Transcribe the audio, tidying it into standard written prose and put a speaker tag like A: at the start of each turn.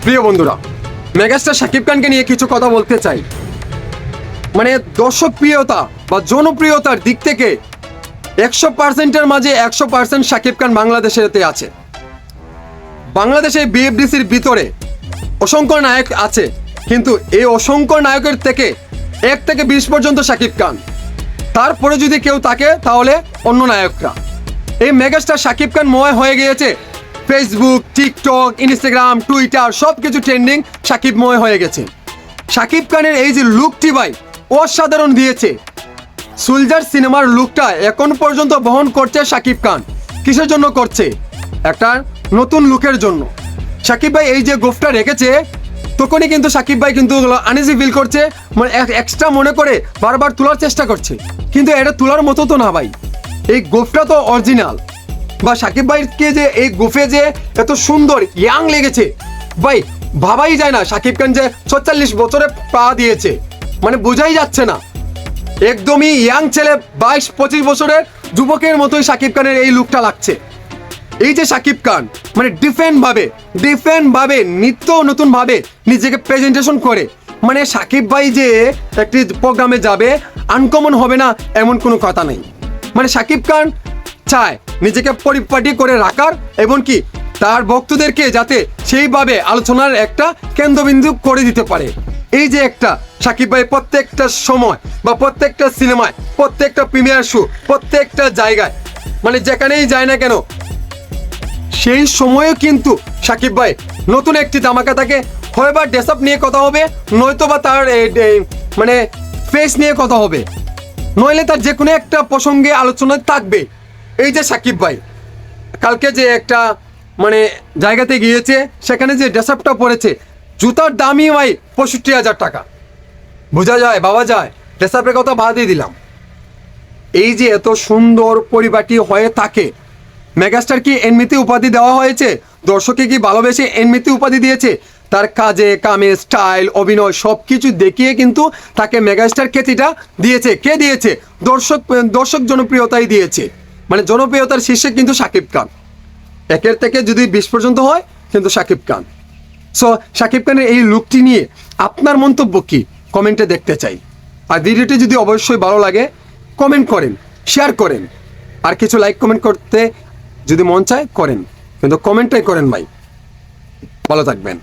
A: প্রিয় বন্ধুরা, মেগাস্টার শাকিব খানকে নিয়ে কিছু কথা বলতে চাই। মানে দর্শক প্রিয়তা বা জনপ্রিয়তার দিক থেকে 100%-এর মাঝে 100% শাকিব খান বাংলাদেশেতে আছে। বাংলাদেশে বিএফডিসির ভিতরে অসংখ্য নায়ক আছে, কিন্তু এই অসংখ্য নায়কের থেকে 1 থেকে 20 পর্যন্ত শাকিব খান, তারপরে যদি কেউ থাকে তাহলে অন্য নায়করা। এই মেগাস্টার শাকিব খান ময় হয়ে গিয়েছে ফেসবুক, টিকটক, ইনস্টাগ্রাম, টুইটার সব কিছু ট্রেন্ডিং শাকিবময় হয়ে গেছে। শাকিব খানের এই যে লুকটি ভাই অসাধারণ দিয়েছে। সোলজার সিনেমার লুকটা এখন পর্যন্ত বহন করছে শাকিব খান। কিসের জন্য করছে? একটা নতুন লুকের জন্য। শাকিব ভাই এই যে গোফটা রেখেছে, তখনই কিন্তু শাকিব ভাই কিন্তু আনইজি ফিল করছে, মানে এক্সট্রা মনে করে বারবার তোলার চেষ্টা করছে, কিন্তু এটা তোলার মতো তো না ভাই। এই গোফটা তো অরিজিনাল। বা শাকিব ভাইকে যে এই গোফে যে এত সুন্দর ইয়াং লেগেছে ভাই, ভাবাই যায় না শাকিব খান যে 46 বছরে পা দিয়েছে, মানে বোঝাই যাচ্ছে না। একদমই ইয়াং ছেলে, 22-25 বছরের যুবকের মতোই শাকিব খানের এই লুকটা লাগছে। এই যে শাকিব খান মানে ডিফারেন্ট ভাবে নিত্য নতুন ভাবে নিজেকে প্রেজেন্টেশন করে, মানে শাকিব ভাই যে একটি প্রোগ্রামে যাবে আনকমন হবে না এমন কোনো কথা নেই। মানে শাকিব খান চায় নিজেকে পরিপাটি করে রাখার, এবং কি তার ভক্তদেরকে যাতে সেইভাবে আলোচনার একটা কেন্দ্রবিন্দু করে দিতে পারে। এই যে একটা শাকিব ভাই প্রত্যেকটা সময় বা প্রত্যেকটা সিনেমায়, প্রত্যেকটা প্রিমিয়ার শো, প্রত্যেকটা জায়গায়, মানে যেখানেই যায় না কেন সেই সময়েও কিন্তু শাকিব ভাই নতুন একটি ধামাকা থাকে। হয় বা ড্রেস আপ নিয়ে কথা হবে, নয়তো বা তার মানে ফেস নিয়ে কথা হবে, নইলে তার যে কোনো একটা প্রসঙ্গে আলোচনায় থাকবে। এই যে শাকিব ভাই কালকে যে একটা মানে জায়গাতে গিয়েছে, সেখানে যে ড্রেস আপটা পরেছে, জুতার দামই ভাই 65,000 টাকা। বোঝা যায়, ভাবা যায়। ড্রেস আপের কথা বাদই দিলাম। এই যে এত সুন্দর পরিপাটি হয়ে থাকে, মেগাস্টার কি এমনিতে উপাধি দেওয়া হয়েছে? দর্শকে কি ভালোবেসে এমনিতে উপাধি দিয়েছে? তার কাজে কামে, স্টাইল, অভিনয় সব কিছু দেখিয়ে কিন্তু তাকে মেগাস্টার খ্যাতিটা দিয়েছে। কে দিয়েছে? দর্শক জনপ্রিয়তাই দিয়েছে। মানে জনপ্রিয়তার শীর্ষে কিন্তু শাকিব খান। 1 থেকে যদি 20 পর্যন্ত হয় কিন্তু শাকিব খান। সো শাকিব খানের এই লুকটি নিয়ে আপনার মন্তব্য কি কমেন্টে দেখতে চাই। আর ভিডিওটি যদি অবশ্যই ভালো লাগে কমেন্ট করেন, শেয়ার করেন, আর কিছু লাইক কমেন্ট করতে যদি মন চায় করেন, কিন্তু কমেন্টটাই করেন ভাই। ভালো থাকবেন।